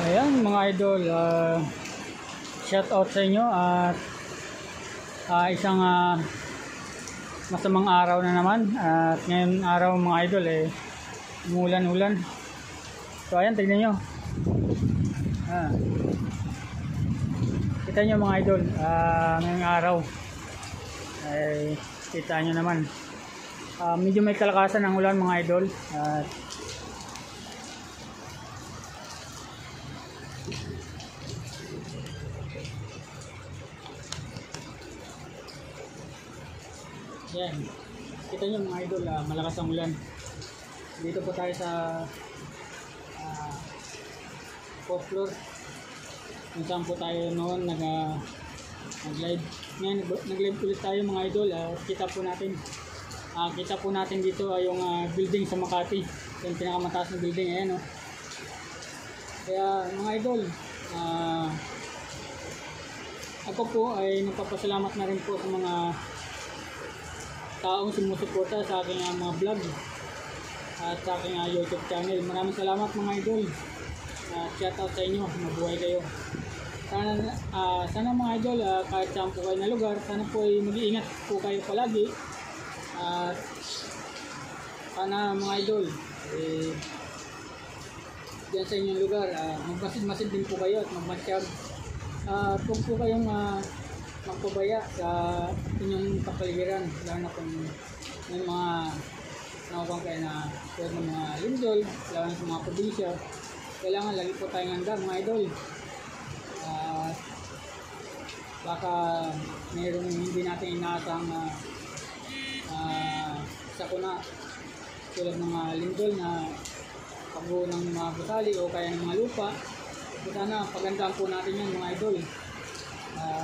Ayan mga idol, shout out sa inyo at isang masamang araw na naman. At ngayon araw mga idol umulan-ulan. So ayan, tignan nyo. Kita nyo mga idol, ngayong araw ay kita nyo naman. Medyo may kalakasan ng ulan mga idol. At yan, kita nyo mga idol, malakas ang ulan. Dito po tayo sa 4th floor kung saan po tayo noon nag-live. Ngayon nag-live ulit tayo mga idol. Kita po natin dito yung building sa Makati, yung pinakamataas na building. Ayan, oh. Kaya mga idol, ako po ay nagpapasalamat na rin po sa mga taong sumusuporta sa aking mga vlog at sa aking YouTube channel. Maraming salamat mga idol. Shout out sa inyo, mabuhay kayo. Sana mga idol, kahit saan po kayo na lugar, sana po ay mag-iingat po kayo palagi. At sana mga idol, dyan sa inyong lugar, magmasid-masid din po kayo at magmatsyag. Huwag po kayong magpabaya sa inyong kapaligiran, lalo na kung may mga nakakang kayo na tulad ng mga lindol, lalo na sa mga probinsya. Kailangan lagi po tayong handa mga idol. Baka mayroong hindi natin inaasang sakuna tulad ng mga lindol na pagbuo ng mga gusali o kaya ng mga lupa. Sana pagandaan po natin yan mga idol.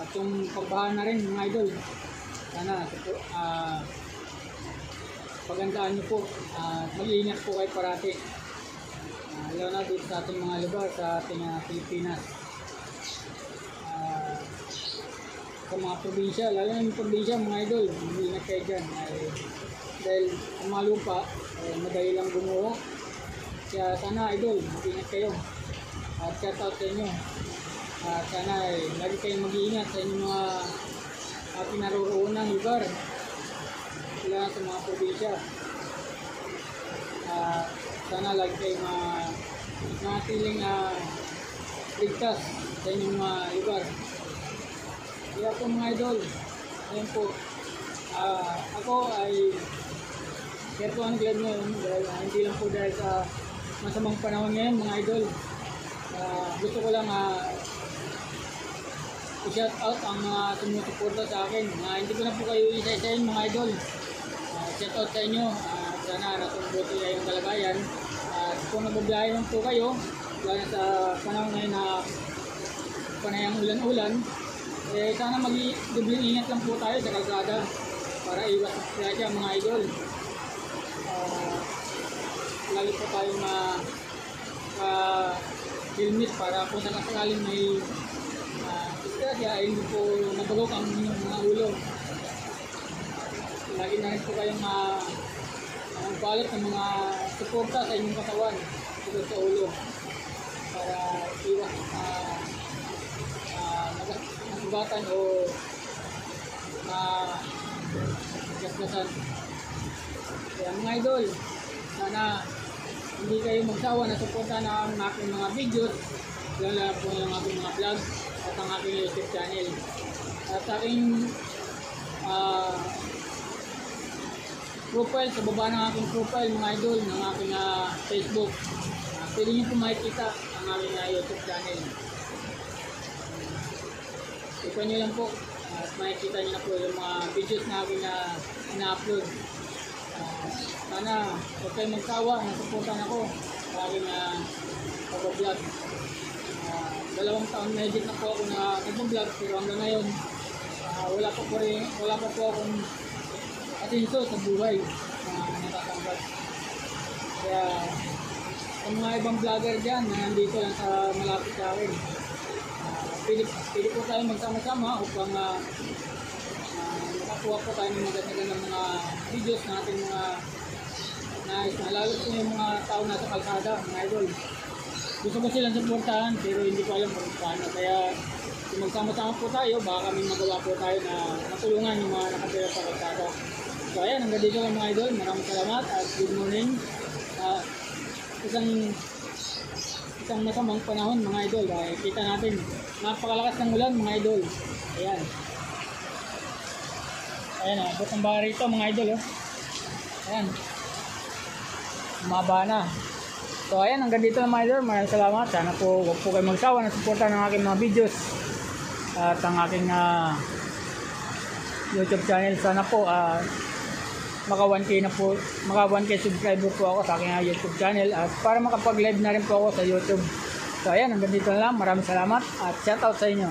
Itong pagbaha na rin mga idol, sana pagandaan nyo po at mag-iingat po kayo parati, lalo na dito sa ating mga lugar sa ating Pilipinas. Sa mga probinsya, lalo na yung probinsya mga idol, mag-iingat kayo dyan dahil ang mga lupa madali lang gumuho. Kaya sana idol, mag-iingat kayo at shout out sa inyo. Sana lagi kayong mag-iingat sa inyong mga pinaroroonan lugar, sila sa mga probinsya. Sana lagi kayong natiling ligtas sa inyong mga lugar. Kaya po mga idol, ayun po, ako ay share po ang glad ngayon dahil hindi lang po dahil sa masamang panahon ngayon mga idol. Gusto ko lang i-shout out ang mga sumusuporta sa akin. Hindi ko na po kayo isa-isahin mga idol. Shout out sa inyo. Sana natungbuti kayong kalagayan. Kung nagbabiyahe lang po kayo, lalo sa panahon ngayon na panayang ulan-ulan, sana mag-dubling ingat lang po tayo sa kalsada para iwas sa mga idol. Lalo po tayo helmet para kung sakasakaling may kaya hindi po nabagok ang inyong mga ulo. Lagi na rin po kayong balot ng mga suporta sa inyong katawan tungkol sa ulo para iwas nasugatan o gasgasan. Kaya mga idol, sana hindi kayo magsawa na suporta ng aking mga videos, lalo po ng aking mga vlog at ang aking YouTube channel. At sa aking profile, sa baba ng aking profile mga idol, ng aking Facebook, pwede nyo po makikita ang aking YouTube channel. Ikuha nyo lang po at makikita nyo na po yung mga videos na aking ina-upload. Sana huwag kayong magsawa, nasuportan ako sa aking pag-vlog. 2 taon na edit na po ako na nag-vlog, pero hanggang ngayon wala pa po akong atinso sa buhay na natatanggap. Kaya ang mga ibang vlogger dyan na nandito lang sa malapit sa akin, pwede po tayo magsama-sama upang makakuha po tayo ng magandang mga videos na ating mga nais na lalo po yung mga tao nasa kalsada, mga idol. gusto ko silang suportahan pero hindi ko alam kung paano. Kaya kung magsama-sama po tayo, baka kami magawa po tayo na matulungan yung mga nakatira sa kalsada. So ayan, hanggang dito lang mga idol. Maraming salamat at good morning. Isang masamang panahon mga idol. Dahil kita natin, napakalakas ng ulan mga idol. Ayan. Ayan, abot ang baha rito mga idol. Oh. Ayan. Umaba na. So ayan, hanggang dito lang mga idol. Maraming salamat. Sana po huwag po kayo magsawa na suporta ng aking mga videos. At ang aking YouTube channel. Sana po maka 1K na po, maka 1K subscriber po ako sa aking YouTube channel at para makapag live na rin po ako sa YouTube. So ayan, hanggang dito na lang. Maraming salamat at shout out sa inyo.